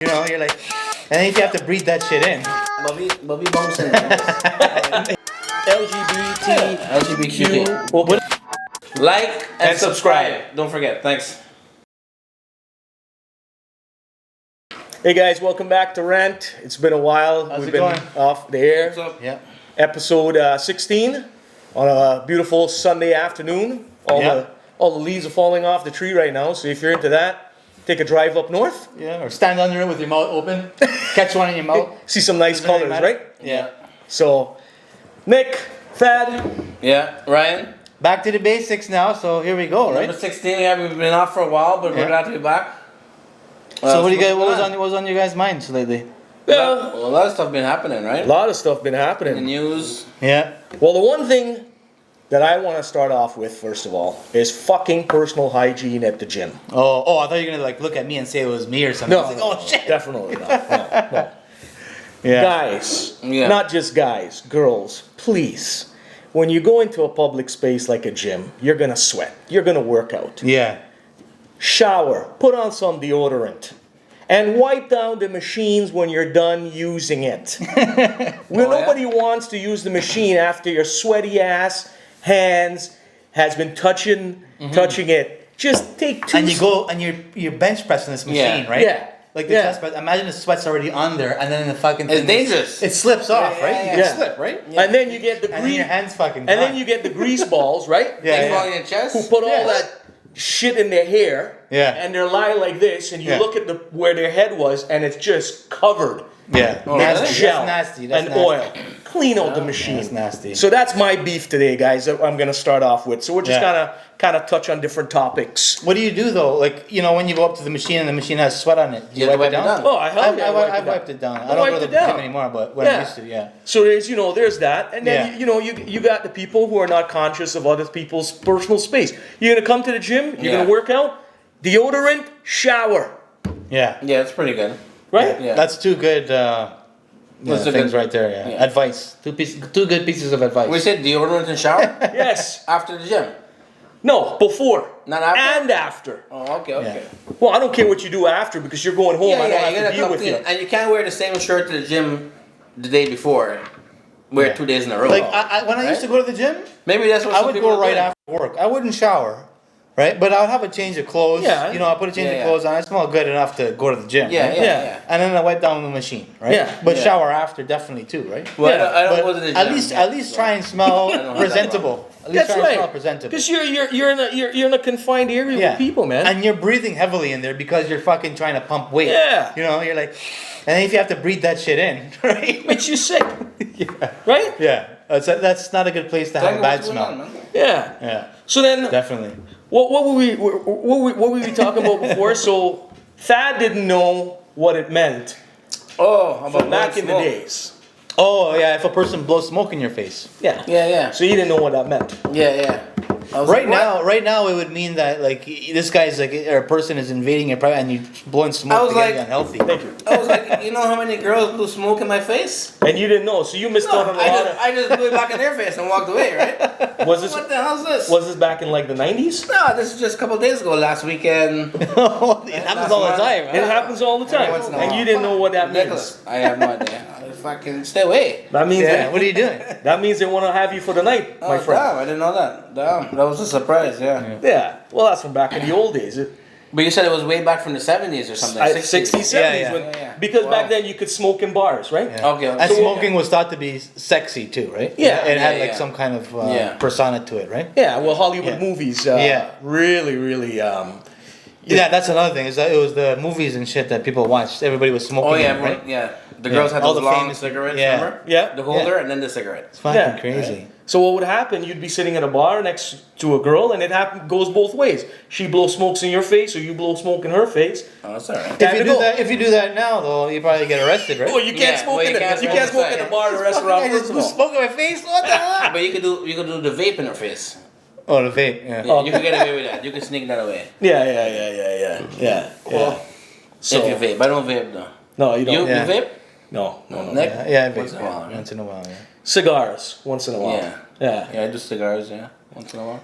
You know, you're like, and then if you have to breathe that shit in. Bobby Bouncing. LGBTQ. Like and subscribe. Don't forget. Thanks. Hey guys, welcome back to Rant. It's been a while. How's We've it been going? off the air. What's up? Yeah. Episode 16 on a beautiful Sunday afternoon. All the leaves are falling off the tree right now. So if you're into that, take a drive up north. Yeah, or stand under it with your mouth open, catch one in your mouth. See some nice Doesn't really colors, matter. right? Yeah. So, Nick, Thad, Yeah, Ryan. Back to the basics now, so here we go, right? Number 16. Yeah, we've been off for a while, but we're glad to be back. So what do you guys? What was on your guys' minds lately? well, Well, a lot of stuff been happening, right? a lot of stuff been The happening. news. Yeah. Well, the one thing that I want to start off with, first of all, is fucking personal hygiene at the gym. Oh, I thought you were gonna like look at me and say it was me or something. I was like, oh shit. Definitely not. No. Yeah. Guys, Yeah. not just guys, girls, please. When you go into a public space like a gym, you're gonna sweat. You're gonna work out. Yeah. Shower, put on some deodorant, and wipe down the machines when you're done using it. Nobody wants to use the machine after your sweaty ass hands has been touching it. Just take two. And you go and you're bench pressing this machine, Yeah. right? Yeah. Like the Yeah. chest press. Imagine the sweat's already on there, and then the fucking It's thing dangerous. It slips off, yeah, right? yeah, You yeah. can slip, right? And then you get the And then grease. your hands fucking. And then gone. you get the grease balls, right? Yeah. They fall in your chest. Who put all Yeah. that shit in their hair. Yeah. And they're lying like this, and you Yeah. look at where their head was, and it's just covered Yeah. Oh, Nasty. really? gel That's nasty. That's and nasty. oil. Clean out the machine. That's nasty. So that's my beef today, guys. That I'm gonna start off with. So we're just Yeah. gonna kind of touch on different topics. What do you do though? Like, you know, when you go up to the machine and the machine has sweat on it, do you You wipe wipe it it down? down. Oh, I help you. I've wiped it down. I don't wipe go to it the down. gym anymore, but when Yeah. I used to, yeah. So there's that, and then Yeah. you got the people who are not conscious of other people's personal space. You're gonna come to the gym. You're Yeah. gonna work out. Deodorant, shower, Yeah. Yeah, it's pretty good. right? Yeah. That's two good What's the things good- right there, yeah. Yeah. Advice. Two good pieces of advice. We said deodorant and shower Yes. after the gym. No, before. Not after? And after. Oh, okay. Well, I don't care what you do after because you're going home. I don't you have gotta to deal come with clean. you. And you can't wear the same shirt to the gym the day before. Wear Yeah. it 2 days in a row. Like when I used to go to the gym, Maybe that's what I some would people go are right doing. after work. I wouldn't shower, right? But I would have a change of clothes. Yeah. You know, I put a change Yeah, of yeah. clothes on. I smell good enough to go to the gym. Yeah, right? yeah. And then I wipe down the machine, right? Yeah. But Yeah. shower after definitely too, right? Well, Yeah, I don't But go to the gym. at least try and smell I don't have that presentable. At least That's try and smell right. presentable. Because you're in a confined area Yeah. with people, man. And you're breathing heavily in there because you're fucking trying to pump weight. Yeah. You know, you're like, and then if you have to breathe that shit in, right? Makes you sick, Yeah. right? Yeah. That's not a good place to have a bad smell. Yeah. Yeah. So then, Definitely. what were we talking about before? So Thad didn't know what it meant Oh, how about from back in the smoke? days. Oh yeah, if a person blows smoke in your face. Yeah. Yeah. So he didn't know what that meant. Yeah. I was Right like, what? now, it would mean that like this guy's like or a person is invading your private and you blowing I smoke was to get like- you unhealthy. Thank you. I was like, you know how many girls blew smoke in my face? And you didn't know, so you missed No, out on a lot I just blew it back in their face and walked away, right? of. Was this What the hell's this? back in like the 90s? No, this is just a couple of days ago, last weekend. It happens all the time. It happens all the time, once in a and while. you didn't know what that means. Nicholas, I have no idea. I fucking stay away. That means Yeah. What are you doing? that means they want to have you for the night, my Oh, friend. damn, I didn't know that. Damn, that was a surprise, yeah. Yeah. Well, that's from back in the old days. But you said it was way back from the 70s or something. 60s, 70s. Yeah, when- yeah. Because Wow. back then you could smoke in bars, right? Yeah. Okay. And So- smoking was thought to be sexy too, right? Yeah. It had Yeah, like yeah. some kind of Yeah. persona to it, right? Yeah, well, Hollywood Yeah. movies Yeah. really Yeah, that's another thing. Is that it was the movies and shit that people watched. Everybody was smoking, Oh, yeah, in, right? yeah. The Yeah. girls had All those the long famous- cigarettes, yeah. remember? Yeah. The holder and then the cigarette. It's fucking Yeah. crazy. So what would happen? You'd be sitting in a bar next to a girl, and it goes both ways. She blows smokes in your face, or you blow smoke in her face. Oh, that's alright. Time to go. If you do that now, though, you probably get arrested, right? Oh, you can't Yeah, smoke well, in you a can't you smoke can't smoke in inside. a bar or a restaurant. I just First of blew all. smoke in my face. What the hell? But you could do the vape in her face. Oh, the vape. Yeah. Yeah, you could get away with that. You can sneak that away. Yeah. So If you vape. I don't vape though. no, you don't. You Yeah. vape? No. Nick? Yeah, I vape. Once in a while, right? Once in a while, yeah. Cigars once in a while. Yeah. Yeah. Yeah, I do cigars, yeah. Once in a while.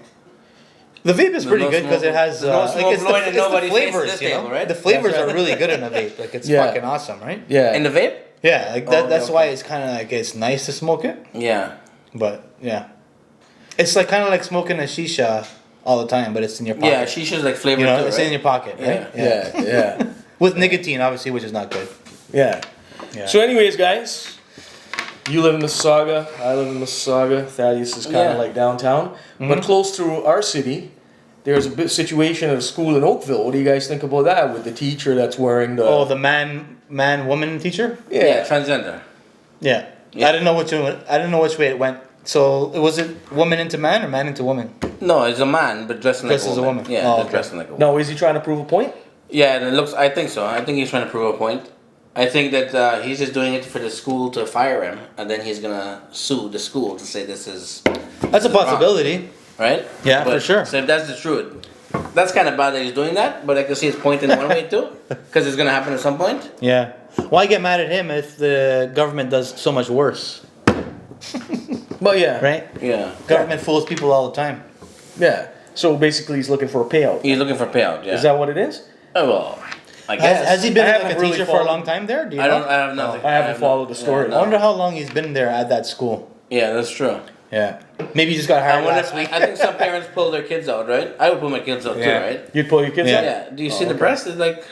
The vape is pretty no good because it smoke- has there's no smoke it's blowing and the nobody's facing flavors, this you know. table, right? The flavors are really good in a vape. Like it's Yeah. fucking awesome, right? Yeah. In the vape? Yeah, like that. Oh, That's okay. why it's kind of like it's nice to smoke it, Yeah. but yeah, it's like kind of like smoking a shisha all the time, but it's in your pocket. Yeah, shisha's like flavored you know, too, it's right? in your pocket, right? Yeah. With nicotine, obviously, which is not good. Yeah. Yeah. So, anyways, guys, you live in Mississauga. I live in Mississauga. Thaddeus is kind of Yeah. like downtown, but close to our city. There's a bit situation at a school in Oakville. What do you guys think about that with the teacher that's wearing the? Oh, the man-woman teacher. Yeah, transgender. Yeah. Yeah. I didn't know which way it went. So was it woman into man or man into woman? No, it's a man, but dressing like Dressed a as a woman. woman. Yeah, Oh, they're okay. dressing like a woman. No, is he trying to prove a point? Yeah, and it looks. I think so. I think he's trying to prove a point. I think that he's just doing it for the school to fire him, and then he's gonna sue the school to say this is That's a possibility. right. Yeah, for sure. So if that's the truth, that's kind of bad that he's doing that. But I can see his point in one way too, because it's gonna happen at some point. Yeah. Why get mad at him if the government does so much worse? But yeah, Right? Yeah, Government fools people all the time. Yeah. So basically, he's looking for a payout. he's looking for payout. Yeah. Is that what it is? Oh, well, I guess. Has he been I like haven't a really teacher for a followed- long time there? Do you I know? don't. I have nothing. I haven't have followed the story. I no. wonder how long he's been there at that school. Yeah, that's true. Yeah. Maybe he just got I hired wonder. last week. I think some parents pull their kids out, right? I would pull my kids out Yeah. too, right? You'd pull your kids Yeah. out? Yeah. Do you see Oh, the okay. breast? It's like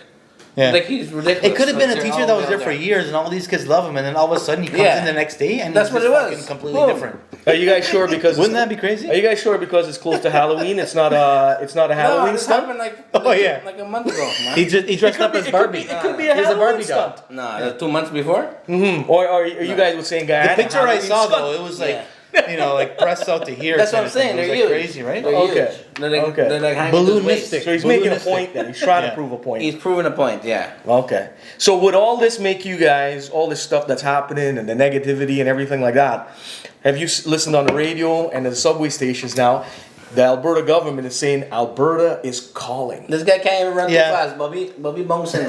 he's ridiculous. It could have been a Like, they're teacher all that was down there for years, and all these kids love him, and then all of a sudden he comes Yeah. in the next day, and That's he's what just it was. fucking completely Boom. different. Are you guys sure because Wouldn't that be crazy? Are you guys sure because it's close to Halloween? It's not a No, Halloween this stunt. happened like Oh, yeah. like a month ago, man. He dressed up as Barbie. It could be a He's a Halloween Barbie doll. stunt. Nah, that's 2 months before. Or are you guys were saying, guy? The picture I saw though, it was like, you know, like breasts out to here. That's what kind I'm of thing. saying. It was They're like huge. crazy, right? They're Okay. huge. They're like, Okay. they're like hanging his waist. Balloonistic. So he's making a Balloonistic. point then. He's trying Yeah. to prove a point. He's proving a point. Yeah. Okay. So would all this make you guys, all this stuff that's happening and the negativity and everything like that, have you listened on the radio and the subway stations now? The Alberta government is saying Alberta is calling. This guy can't even run Yeah. too fast. Bobby bouncing.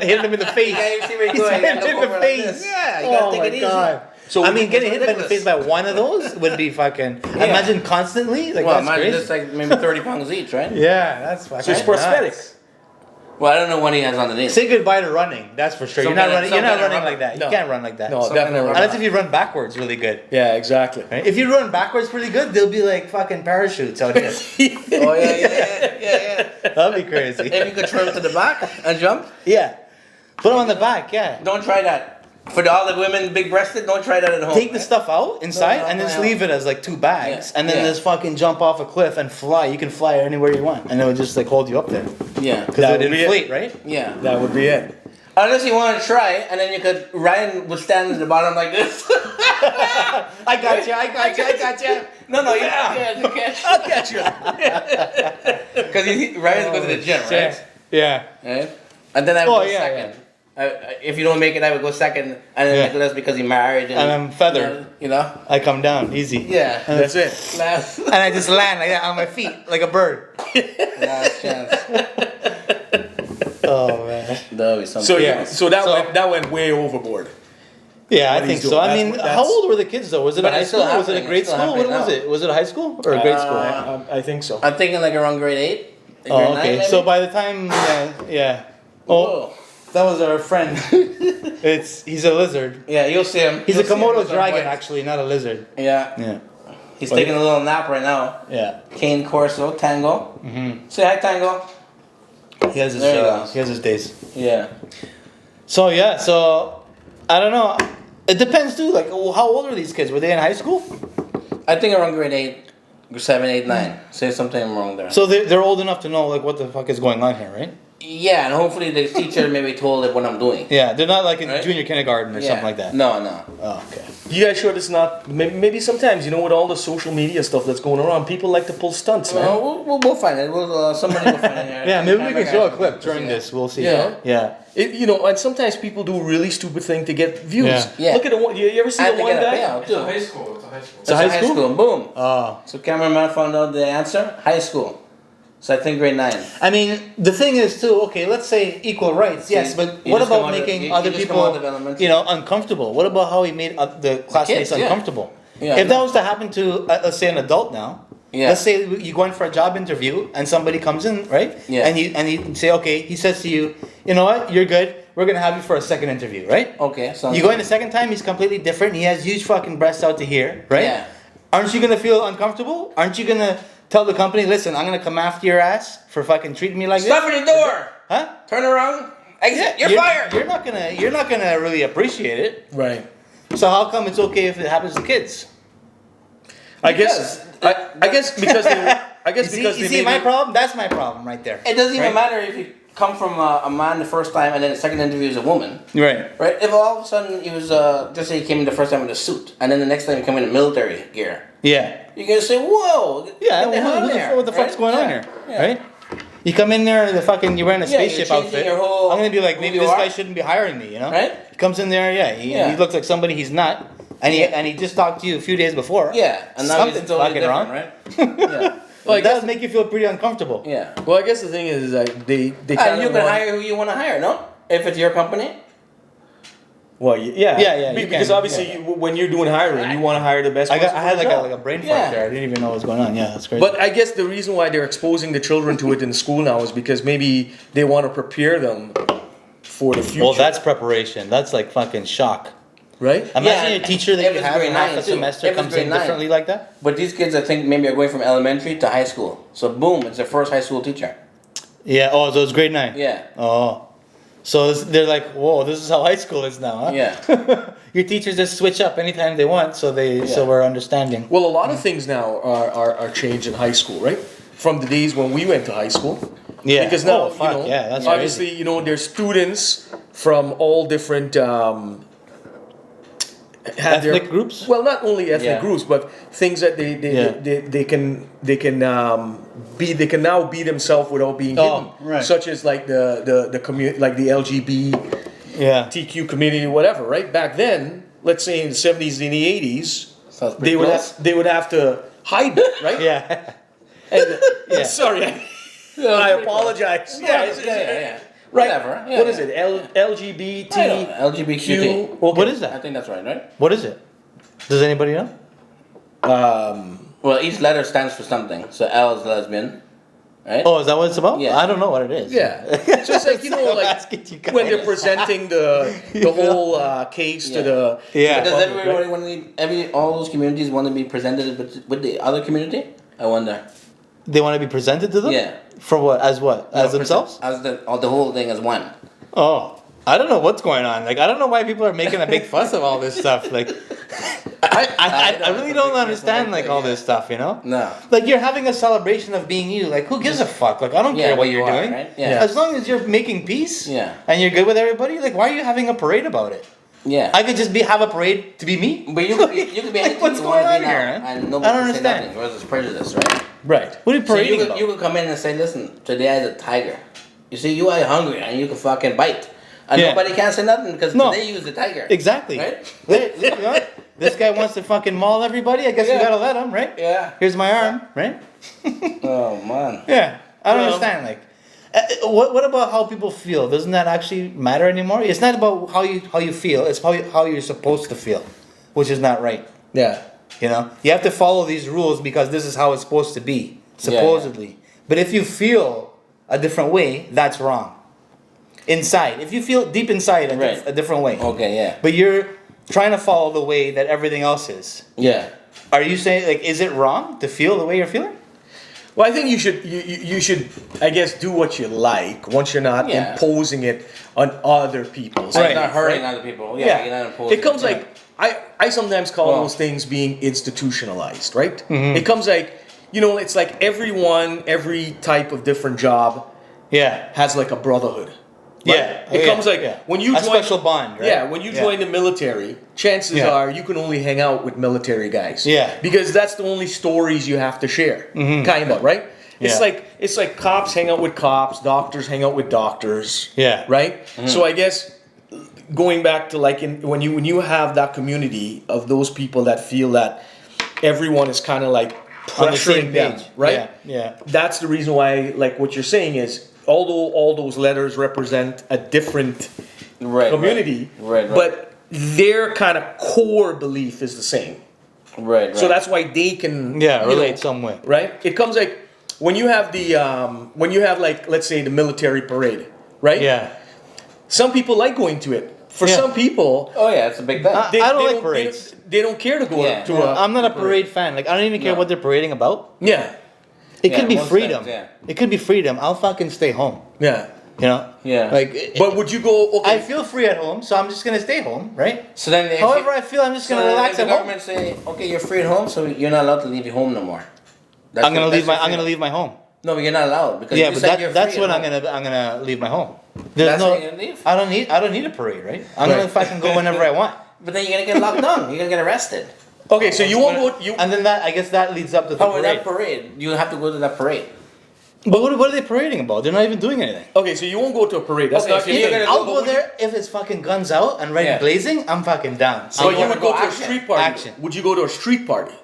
Hit him in the face. You can't even see where he's He's going. hit You gotta him look in the over like face. this. Yeah, you gotta Oh take my it easy. god. So I mean, getting hit in the ridiculous. face by one of those would be fucking. Yeah. Imagine constantly. Like Well, that's imagine crazy. this like maybe 30 pounds each, right? Yeah, that's fucking. So it's prosthetic. nuts. Well, I don't know what he has underneath. Say goodbye to running. That's for sure. Some You're not kind of- running. some You're not kind of running rubber. like that. No. You can't run like that. No, Some definitely kind of not. Unless if you run backwards really good. Yeah, exactly. Right? If you run backwards pretty good, they'll be like fucking parachutes out here. Oh yeah. That'd be crazy. If you could trim to the back and jump, Yeah. Put them on the back. Yeah. don't try that. For all the women big-breasted, don't try that at home. Take the stuff out inside No, and just no. leave it as like 2 bags, Yeah. and then Yeah. just fucking jump off a cliff and fly. You can fly anywhere you want, and it would just like hold you up there Yeah. because That it would would be inflate, right? Yeah. That would be it. Unless you want to try, and then you could. Ryan would stand at the bottom like this. I got you. I got you. I got you. No, you can't. I'll catch you. Because Ryan goes to the gym, right? Yeah. Right? And then I would Oh, go yeah, second. If you don't make it, I would go second, and then Yeah. Nicholas because he married and I'm feathered. You know? I come down easy. Yeah. That's it. Last, And I just land like that on my feet, like a bird. last chance. Oh man. That'll be something. So Yeah. so that went way overboard. Yeah, I What think he's so. doing. I mean, That's- how old were the kids though? Was it But a high it's still school? Was it a happening. grade It's still school? What happening was now. it? Was it a high school or a grade school? I think so. I'm thinking like around grade 8. Oh, grade 9 okay. maybe? So by the time, yeah. Oh, Whoa. that was our friend. He's a lizard. Yeah, you'll see him. He's You'll a see him Komodo at some dragon, point. actually, not a lizard. Yeah. Yeah. He's taking a little nap right now. Yeah. Cane Corso, Tango. Mm-hmm. Say hi, Tango. He has his. There he goes. He has his days. Yeah. So yeah. So I don't know. It depends too. Like, how old are these kids? Were they in high school? I think around grade 8, 7, 8, 9. Say something wrong there. So they're old enough to know like what the fuck is going on here, right? Yeah, and hopefully the teacher maybe told it what I'm doing. Yeah. They're not like in Right? junior kindergarten or Yeah. something like that. No, no. Oh, okay. You guys sure it's not? Maybe sometimes you know with all the social media stuff that's going around, people like to pull stunts, man. Well, we'll find it. Somebody will find it. Yeah, maybe we can show a clip during this. We'll see. Yeah. Yeah. And sometimes people do really stupid thing to get views. Yeah. Yeah. Look at the one. You ever see And the to one get a guy? payout, It's a too. high school. It's a high school. It's a high school? Boom. Oh. So cameraman found out the answer. High school. So I think grade 9. I mean, the thing is too. Okay, let's say equal rights. Yes, but You what just come about out of- making you other just come people, out of elementary. you know, uncomfortable? What about how he made the classmates kids, yeah. uncomfortable? Yeah, if no. that was to happen to, let's say, an adult now, Yeah. Let's say you go in for a job interview and somebody comes in, right? Yeah. And you say, okay, he says to you, you know what, you're good. We're gonna have you for a second interview, right? Okay. So You go in the second time, he's completely different. He has huge fucking breasts out to here, right? Yeah. Aren't you gonna feel uncomfortable? Aren't you gonna tell the company, listen, I'm gonna come after your ass for fucking treating me like Stop this? at the door. Huh? Turn around. Exit. You're fired. You're not gonna really appreciate it. Right. So how come it's okay if it happens to kids? I guess because You see my problem? That's my problem right there. It doesn't even Right? matter if you come from a man the first time and then the second interview is a woman. Right. Right? If all of a sudden he was, just say he came in the first time in a suit and then the next time he came in military gear, Yeah. you're going to say, whoa. Yeah, get the hell out of there, what the fuck's right? going on Yeah. here? Yeah. Right? You come in there, you're wearing a Yeah, you're spaceship changing outfit. your whole I'm gonna be like, who maybe you this are. guy shouldn't be hiring me, you know? Right? He comes in there, he looks like somebody he's not, and he just talked to you a few days before. Yeah. And now Something's he's totally fucking wrong. different, right? Yeah. Well, I It does guess- make you feel pretty uncomfortable. Yeah. Well, I guess the thing is that they And kind you of can hire who you want to hire, no? If it's your company. Well, yeah, Yeah, you because can, obviously yeah. when you're doing hiring, you want to hire the best. I person had for the like job. a brain fart Yeah. there. I didn't even know what was going on. Yeah, that's crazy. But I guess the reason why they're exposing the children to it in school now is because maybe they want to prepare them for the future. well, that's preparation. That's like fucking shock. right. Imagine Yeah, a teacher that if you it's have grade in half nine, a too. semester If it's comes grade in nine. differently like that. But these kids, I think, maybe are going from elementary to high school. So boom, it's their first high school teacher. Yeah. Oh, so it's grade 9. Yeah. Oh. So they're like, whoa, this is how high school is now, huh? Yeah. Your teachers just switch up anytime they want, so we're understanding. Well, a lot of things now are changed in high school, right? From the days when we went to high school. Yeah. Because now, Oh, fuck, you know, yeah, that's obviously, crazy. you know, there's students from all different have Ethnic groups? Well, not only ethnic Yeah. groups, but things that they can now be themselves without being Oh, hidden. right. Such as like the community, like the Yeah. LGBTQ community, whatever. Right back then, let's say in the 70s and the 80s, Sounds pretty they would have to hide it, right? Yeah. And, Yeah. Sorry, I apologize. Yeah, yeah. Right. Whatever. Yeah, What is yeah. it? LGBT. I don't know. LGBTQ. Okay. What is I that? think that's right, right? What is it? Does anybody know? Well, each letter stands for something. So L is lesbian, right? Oh, is that what it's about? Yeah. I don't know what it is. Yeah. So it's like, you know, I'm like asking you guys. when they're presenting the whole case to the Yeah. Does public, everybody right? want all those communities want to be presented with the other community? I wonder. They want to be presented to them? Yeah. For what? As what? As themselves? As the whole thing as one. Oh. I don't know what's going on. Like, I don't know why people are making a big fuss of all this stuff. Like, I really don't understand, like, all this stuff, you know? No. Like, you're having a celebration of being you. Like, who gives a fuck? Like, I don't Yeah, care what you you're are, doing. right? Yeah. As long as you're making peace Yeah. and you're good with everybody, like, why are you having a parade about it? Yeah. I could just have a parade to be me. But you could be anything What's you going want to on be here, now, huh? and I nobody don't can say understand. nothing. Whereas it's prejudice, right? Right. What are you So parading you about? could come in and say, listen, today I had a tiger. You see, you are hungry and you can fucking bite. And Yeah. nobody can say nothing because No. today you was the tiger. Exactly. Right? You know, this guy wants to fucking maul everybody. I guess we Yeah. gotta let him, right? Yeah. Here's my arm, right? Oh, man. Yeah. I don't Well- understand. Like, what about how people feel? Doesn't that actually matter anymore? It's not about how you feel. It's how you're supposed to feel, which is not right. Yeah. You know, you have to follow these rules because this is how it's supposed to be, supposedly. But if you feel a different way, that's wrong. Inside, if you feel deep inside Right. a different way, Okay, yeah. but you're trying to follow the way that everything else is. Yeah. Are you saying, like, is it wrong to feel the way you're feeling? Well, I think you should, I guess, do what you like once you're not Yeah. imposing it on other people. So Right, it's not hurting right. other people. Yeah. You're not imposing It comes yeah. like I sometimes call Well- those things being institutionalized, right? It comes like, you know, it's like every type of different job Yeah. has like a brotherhood. right? Yeah. It Yeah, comes like yeah. when you A join special bond, right? Yeah, when you Yeah. join the military, chances Yeah. are you can only hang out with military guys. Yeah. Because that's the only stories you have to share. Kind of, right? It's Yeah. like cops hang out with cops, doctors hang out with doctors. Yeah. Right? So I guess going back to like when you have that community of those people that feel that everyone is kind of like On the same pressuring them, page. right? Yeah. Yeah. That's the reason why, like what you're saying is, although all those letters represent a different Right, community, right, right. but their kind of core belief is the same. Right. So that's why they can relate some way. right? It comes like when you have like let's say the military parade, right? Yeah. Some people like going to it. For Yeah. some people, Oh yeah, it's a big thing. I don't like parades. They don't care to go Yeah. to a. I'm not a parade fan. Like I don't even care No. what they're parading about. Yeah, It Yeah, could be most freedom. times, yeah. It could be freedom. I'll fucking stay home. yeah. You know? Yeah. Like But would you go? Okay. I feel free at home, so I'm just gonna stay home, right? So then, if However you, I feel, I'm just so gonna then relax if the at home. government say, okay, you're free at home, so you're not allowed to leave your home no more. That's I'm gonna your- leave that's my. your I'm gonna freedom. leave my home. No, but you're not allowed because Yeah, you but said you're that's free when at I'm home. gonna leave my home. There's That's no. when you're gonna leave. I don't need a parade, right? I'm gonna fucking go whenever I want. But then you're gonna get locked down. You're gonna get arrested. Okay, so you won't go. You And then I guess that leads up to the How with parade. that parade? You have to go to that parade. But what are they parading about? They're not even doing anything. okay? So you won't go to a parade. That's Okay, not so your you're thing. gonna I'll go- go there if it's fucking guns out and red Yeah. blazing. I'm fucking down. But I'm you gonna would go go to a action. street party. Action. Would you go to a street party?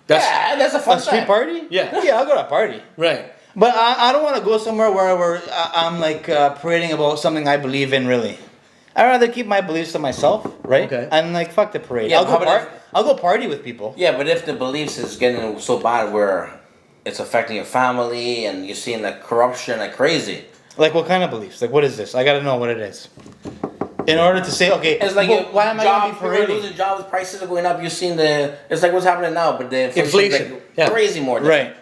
That's Yeah, that's a fun A street time. party? Yeah. Yeah, I'll go to a party. right. But I don't want to go somewhere where I'm like parading about something I believe in. Really, I'd rather keep my beliefs to myself, right? Okay. And like fuck the parade. Yeah, I'll how go about I'll go party with people. Yeah, but if the beliefs is getting so bad where it's affecting your family and you're seeing like corruption like crazy. Like what kind of beliefs? Like what is this? I gotta know what it is. In order to say, okay, It's like well, why am I gonna be people are parading? losing jobs, prices are going up. You've seen it's like what's happening now, but the inflation's Inflation, like yeah. crazy more. Right,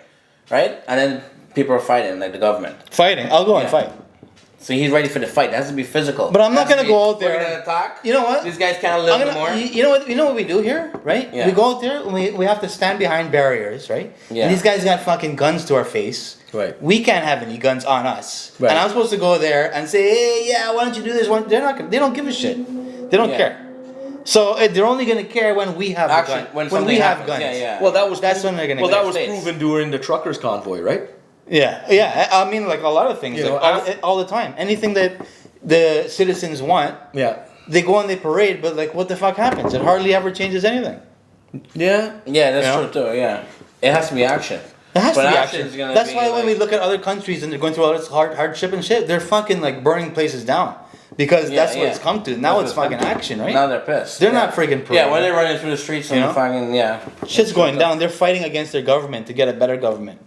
Right, and then people are fighting like the government. fighting. I'll go and Yeah. fight. So he's ready for the fight. It has to be physical. But I'm not It has gonna to be, go out there We're and- gonna attack. You know what? These guys can't live no more. You know what? You know what we do here, right? Yeah. We go out there and we have to stand behind barriers, right? Yeah. And these guys got fucking guns to our face. Right. We can't have any guns on us. Right. And I'm supposed to go there and say, hey, yeah, why don't you do this? They're not. They don't give a shit. They don't Yeah. care. So they're only gonna care when we have Action, the gun. when we something have happens. guns. Yeah, yeah. Well, that was That's when they're gonna. Well, get that was States. proven during the truckers' convoy, right? Yeah, yeah. I mean, like a lot of things, You like know, all the time. Anything that the citizens want, Yeah. they go and they parade. But like, what the fuck happens? It hardly ever changes anything. Yeah. Yeah, that's You know? true too. Yeah, it has to be action. It has But to be action action. is gonna That's be why when we like- look at other countries and they're going through all this hardship and shit, they're fucking like burning places down because Yeah, that's what yeah. it's come to. Now That's it's what fucking come to. action, right? Now they're pissed. They're yeah. not freaking Yeah, parading. when they're running through the streets and You know? fucking Shit's going down. They're fighting against their government to get a better government.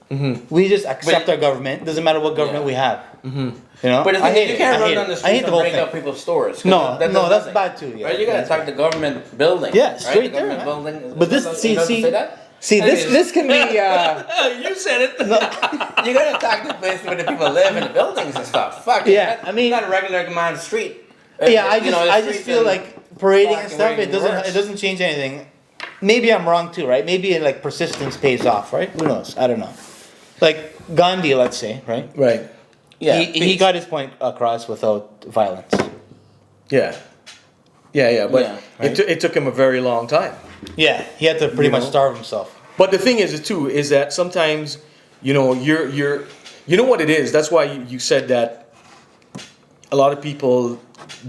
We just accept But- our government. Doesn't matter what government Yeah. we have. You know. But the I thing hate is, you it. can't I run hate down the it. I streets hate the and whole break thing. up people's stores. 'cause No, that no, does that's nothing. bad too. Yeah, Right, you gotta that's attack the government building. Yeah, right? straight The there, government man. building. But this, You don't see, say that? see, Anyways, this can be. You said it. You gotta attack the place where the people live and the buildings and stuff. Fuck. Yeah, I I mean, mean- not a regular man's street. Yeah, I You know, the just streets feel in like parading and fucking stuff. way It doesn't worse. change anything. Maybe I'm wrong too, right? Maybe like persistence pays off, right? Who knows? I don't know. Like Gandhi, let's say, right? Right. Yeah, he peace. got his point across without violence. Yeah. Yeah, yeah. But Yeah, it took him a very long time. Yeah, he had to pretty You much know? starve himself. But the thing is too is that sometimes, you know, you know what it is. That's why you said that a lot of people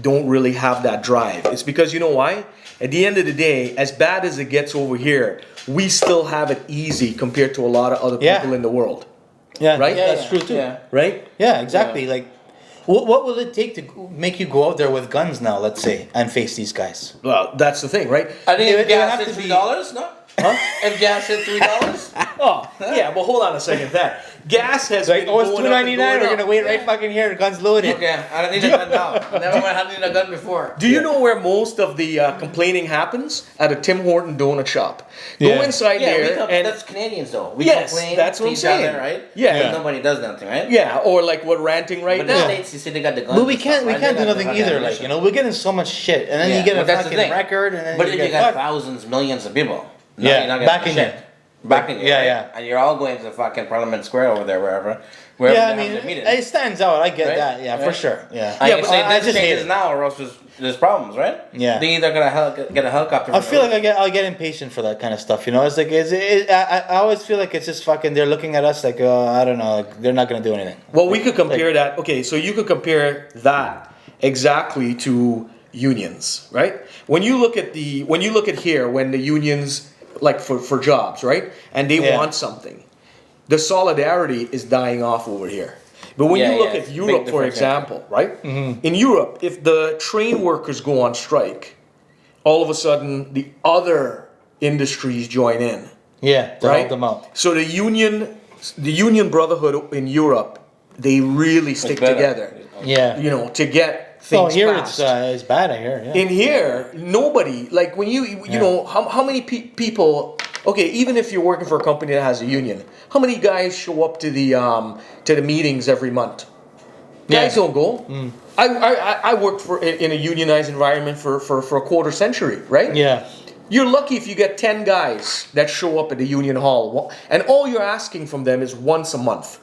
don't really have that drive. It's because you know why? At the end of the day, as bad as it gets over here, we still have it easy compared to a lot of other Yeah. people in the world, Yeah, Right? That's Yeah, true too. yeah. right? Yeah, exactly. Like, what will it take to make you go out there with guns now? Let's say and face these guys. Well, that's the thing, right? I think It if would gas have hit to be- $3, no? Huh? If gas hit $3, Oh, yeah, but hold on a second. That gas has Like, been oh, it's going up and $2.99. going We're up. gonna wait right fucking here. The gun's loaded. okay, I don't need a gun now. Never mind, I need a gun before. Do you know where most of the complaining happens? At a Tim Horton donut shop. Go Yeah. inside Yeah, there and that's Canadians though. We Yes, complain that's what to I'm each saying. other, right? Yeah. But nobody does nothing, right? yeah, or like what ranting right But in now. the States, you see they got the guns. But we and can't stuff, right? do They got nothing the fucking either. Like, ammunition. you know, we're getting so much shit, and then Yeah, you get a but that's the fucking thing. record, and then But you if you get got fucked. thousands, millions of people, Yeah, you're not getting backing shit. you. Backing you, Yeah, right? yeah. And you're all going to fucking Parliament Square over there, wherever Yeah, I they're mean, having the meeting. it stands out. I get Right? that. Yeah, for Right? sure. Yeah. I Yeah, can but say I this just hate changes it. now, or else there's problems, right? Yeah. They either get a helicopter. I feel like I'll get impatient for that kind of stuff. You know, it's like I always feel like it's just fucking. They're looking at us like I don't know, like they're not gonna do anything. Well, we could compare that. Okay, so you could compare that exactly to unions, right? When you look at here, when the unions like for jobs, right, and they Yeah. want something, the solidarity is dying off over here. But when Yeah, you look yeah, at it's a Europe, big for difference, example, right? Mm-hmm. In Europe, if the train workers go on strike, all of a sudden the other industries join in. Yeah, to Right? help them out. So the union brotherhood in Europe, they really stick better. together. Yeah. You know, to get So things here passed. it's bad. I hear. Yeah. In here, nobody, like when you know, how many people, okay, even if you're working for a company that has a union, how many guys show up to the meetings every month? Guys Yeah. don't go. I worked in a unionized environment for a quarter century, right? Yeah. You're lucky if you get 10 guys that show up at the union hall, and all you're asking from them is once a month,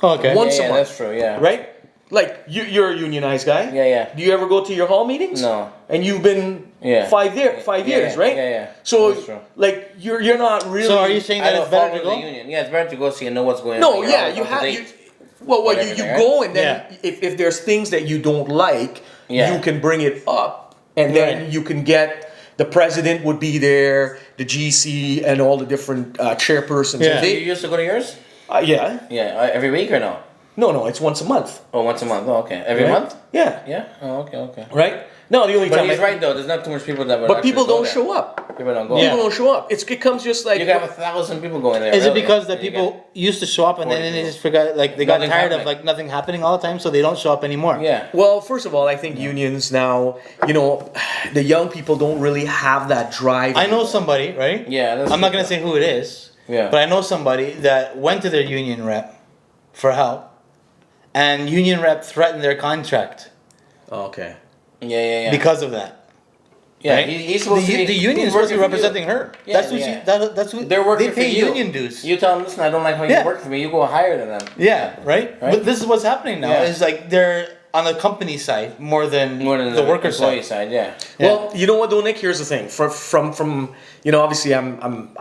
Okay. Once a yeah, month. that's true. Yeah. right? Like you're a unionized guy. Yeah, yeah. Do you ever go to your hall meetings? No. And you've been Yeah. 5 years, yeah, right? yeah, yeah. So That's true. like you're not really. So are you saying I that don't it's better follow to the go? union. Yeah, it's better to go see and know what's going on. No, You're yeah, always you up to have date you. Well, with you everything, go right? and then Yeah. if there's things that you don't like, Yeah. you can bring it up, and then Right. you can get the president would be there, the GC, and all the different chairpersons. Yeah. And You they, used to go to yours? yeah. Yeah, every week or no? No, it's once a month. Oh, once a month. Oh, okay. Every right? month? Yeah. Yeah. Oh, okay, okay. Right. No, the only But time. he's right though. There's not too much people that would. But actually people go don't there. show up. People don't go. People don't show up. It comes just like You can have 1,000 people going there. Is it really, because the and you people used to show up and then 40 they people. just forgot, like they got Nothing tired of happening. like nothing happening all the time, so they don't show up anymore? get- Yeah. Well, first of all, I think unions now, you know, the young people don't really have that drive. I know somebody, right? Yeah. That's I'm not true. gonna say who it is, Yeah. but I know somebody that went to their union rep for help, and union rep threatened their contract Okay. Yeah, yeah, yeah. because of that. yeah, right? he's supposed to be. The union he's is supposed to be working for you. representing her. Yeah, that's what yeah. that's who They're working they pay for you. union dues. You tell them, listen, I don't like how Yeah. you work for me. You go higher than them. Yeah, right? Right? But this is what's happening now. Yeah. Is like they're on the company side more than More than the worker employee side. side. Yeah. Yeah. Well, you know what though, Nick? Here's the thing. From you know, obviously I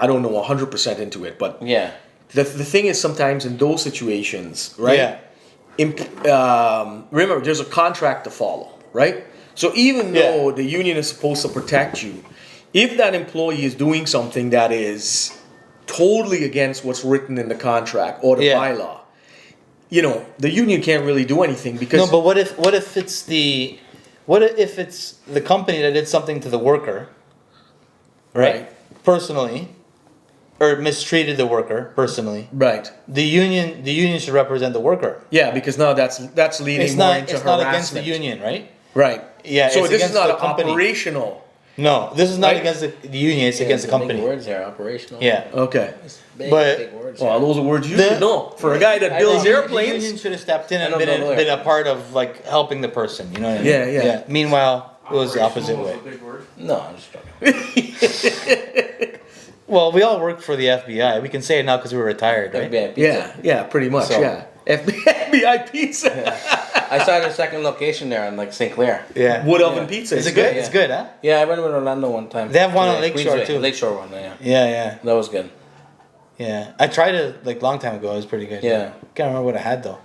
don't know 100% into it, but Yeah. the thing is sometimes in those situations, right? Yeah. Remember, there's a contract to follow, right? So even Yeah. though the union is supposed to protect you, if that employee is doing something that is totally against what's written in the contract or the Yeah. bylaw, you know, the union can't really do anything because No, but what if it's the company that did something to the worker, right? Right. Personally, or mistreated the worker personally. right. The union should represent the worker. Yeah, because now that's leading It's more not into it's not harassment. against the union, right? Right. Yeah, So it's this is against not the an company. operational. No, this is not Right? against the union. It's against the Big company. words there, operational. Yeah. Okay. Big, But- big words. Well, those are words you The- should know. For a guy that I builds know. The airplanes. union should have stepped in I and don't been know a, lawyer. been a part of like helping the person. You know what I mean? Yeah, yeah. Meanwhile, it was the opposite way. No, I'm just joking. Well, we all worked for the FBI. We can say it now because we were retired, right? FBI pizza. Yeah, pretty much. So- Yeah. FBI pizza. I saw their second location there on like St. Clair. Yeah. Wood oven pizza. Is It's it good? Yeah. It's good, huh? Yeah, I went with Orlando one time. They have one on Yeah, Lakeshore, Queensway. too. Lakeshore one, yeah. Yeah, yeah, That was good. yeah. I tried it like long time ago. It was pretty good. Yeah. Can't remember what I had though.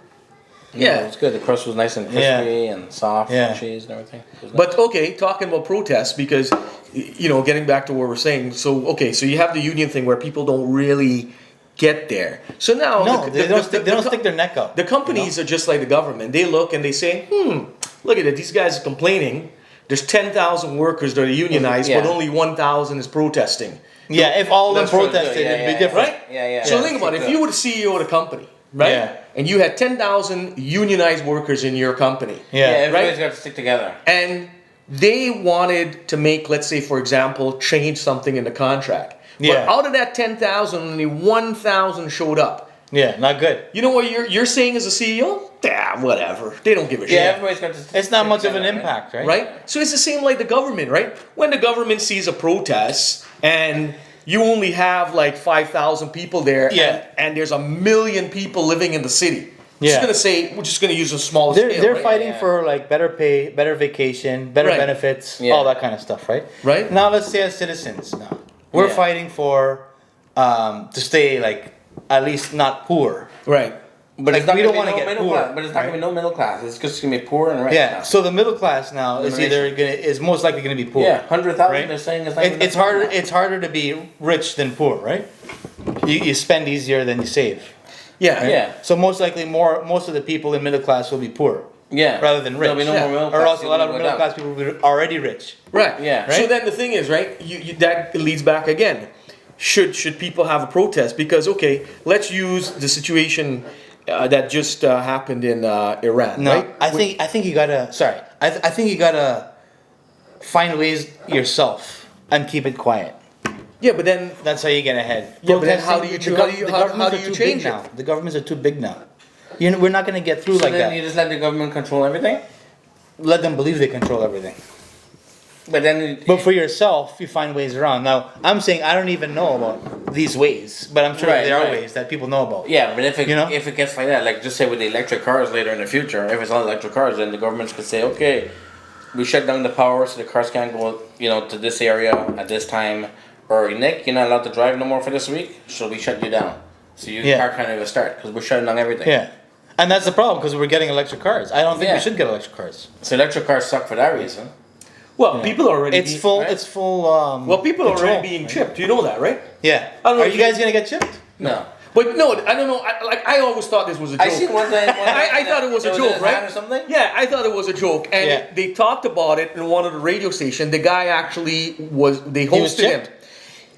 Yeah. It was good. The crust was nice and crispy and soft Yeah. and cheese and everything. It was But okay, talking about protests, because you know, getting back to what we're saying. So okay, so you have the union thing where people don't really get there. So now No, the- they the- don't the- stick. the They don't co- stick their neck out. The companies are just like the government. They look and they say, look at it. These guys are complaining. There's 10,000 workers that are unionized, but Yeah. only 1,000 is protesting. Yeah, if all of them That's true, protested, too. Yeah, it'd be yeah, different. Right? Yeah, yeah. So Yeah, think about it. true, If too. you were the CEO of the company, right? Yeah. And you had 10,000 unionized workers in your company. Yeah, Yeah, everybody's right? got to stick together. And they wanted to make, let's say, for example, change something in the contract. Yeah. But out of that 10,000, only 1,000 showed up. yeah, not good. You know what you're saying as a CEO? Yeah, whatever. They don't give a Yeah, shit. everybody's got to. It's not stick much of an together, impact, right? Right? So it's the same like the government, right? When the government sees a protest and you only have like 5,000 people there, Yeah. and there's 1,000,000 people living in the city. Just Yeah. gonna say we're just gonna use a small They're scale, they're right? fighting Yeah. for like better pay, better vacation, better Right. benefits, Yeah. all that kind of stuff, right? Right. Now let's say as citizens, now we're Yeah. fighting for to stay like at least not poor. Right. But Like, it's not we gonna don't be wanna no get middle poor, class. But it's not right? gonna be no middle class. It's just gonna be poor and rich. Yeah. now. So the middle class now is either is most likely going to be poor. Yeah, 100,000. Right? They're saying it's not. even It's that harder. much. It's harder to be rich than poor, right? You spend easier than you save. Yeah. Yeah. So most likely, most of the people in middle class will be poor. Yeah. rather than rich. There'll be no more middle or class else a lot of people middle go class people will be already rich. Right. Yeah. So Right? then the thing is, right? That leads back again. Should people have a protest? Because okay, let's use the situation that just happened in Iran, No, right? I think you gotta. Sorry, I think you gotta find ways yourself and keep it quiet. Yeah, but then That's how you get ahead. Yeah, but then how do Protesting- you- how do you- the how governments do are you too change big it? now? The governments are too big now. We're not gonna get through So like then that. you just let the government control everything. Let them believe they control everything. But then, But for yourself, you find ways around. Now, I'm saying I don't even know about these ways, but I'm sure Right, there are right. ways that people know about. yeah, but if it You know? if it gets like that, like just say with the electric cars later in the future, if it's all electric cars, then the governments could say, okay, we shut down the power so the cars can't go, to this area at this time, or Nick, you're not allowed to drive no more for this week, so we shut you down. So your Yeah. car can't even start because we're shutting down everything. Yeah. And that's the problem because we're getting electric cars. I don't think Yeah. we should get electric cars. So electric cars suck for that reason. well, people are already It's full. right? It's full. Well, people are control. already being chipped. You know that, right? Yeah. I don't know Are if you guys gonna get chipped? No. But no, I don't know. I always thought this was a joke. I seen one time. I thought it was a in joke, his right? hand or something. Yeah, I thought it was a joke, and Yeah. they talked about it in one of the radio stations. The guy actually was. They He was hosted him. chipped?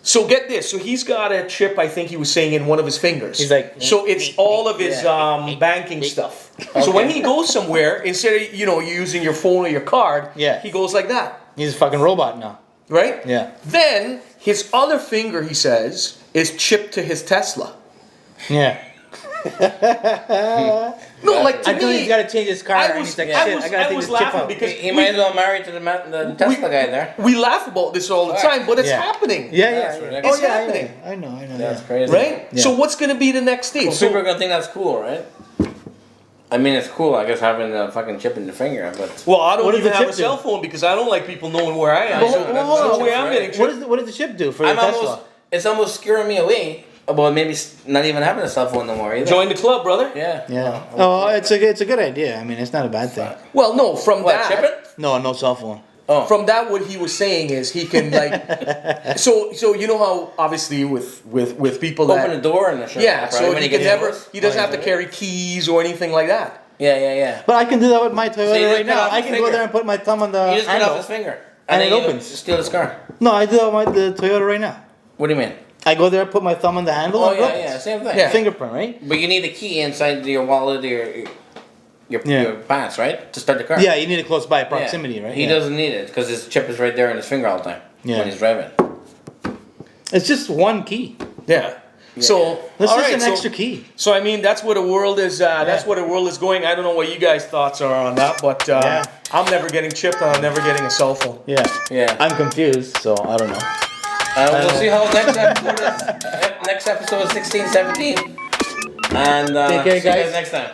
So get this. So he's got a chip. I think he was saying in one of his fingers. He's like- So it's all of his Yeah. banking stuff. So when he goes somewhere, instead of using your phone or your card, Yeah. he goes like that, He's a fucking robot now. right? Yeah. Then his other finger, he says, is chipped to his Tesla. Yeah. No, like to Until me, he's got to change his car. I and was- he's like, I shit, was- I gotta I take was this chip laughing out. because- He might as well marry to the Tesla guy there. we laugh about this all the time, but it's Yeah. happening. Yeah, That's yeah. ridiculous. It's happening. I know. That's Yeah. crazy. Right? Yeah. So what's going to be the next stage? Well, So- people are gonna think that's cool, right? I mean, it's cool, I guess, having a fucking chip in the finger, but well, I don't What does even the have a chip do? cell phone because I don't like people knowing where I am. Well, So hold on, that's hold the on. way I'm getting chipped. What does the chip do for I'm the Tesla? almost, it's almost scaring me away about maybe not even having a cell phone no more either. Join the club, brother. Yeah. Yeah. Oh, it's a good idea. I mean, it's not a bad thing. Well, no, from What, that, chip it? No cell phone. Oh. from that, what he was saying is he can like, so you know how obviously with people that Open the door and the shit. yeah, right? so when he you can get never indoors. he doesn't have to carry keys or anything like that. Yeah. But I can do that with my Toyota you just right cut now. off I his can finger. go there and put my thumb on the You just cut handle. off his finger. And then it you opens. steal his car. No, I do that with the Toyota right now. What do you mean? I go there, put my thumb on the handle, Oh, and it opens. yeah, same thing. Yeah. Fingerprint, right? But you need a key inside your wallet or your Yeah. pants, right? To start the car. Yeah, you need it close by Yeah. proximity, right? He Yeah. doesn't need it because his chip is right there in his finger all the time Yeah. when he's driving. It's just one key. Yeah. So That's all just right, an so- extra key. So I mean, that's where the world is. That's where the world is going. I don't know what you guys' thoughts are on that, but Yeah. I'm never getting chipped, and I'm never getting a cell phone. Yeah. Yeah. I'm confused, so I don't know. We'll see how next episode is 16, 17. And Take care, see you guys. guys next time.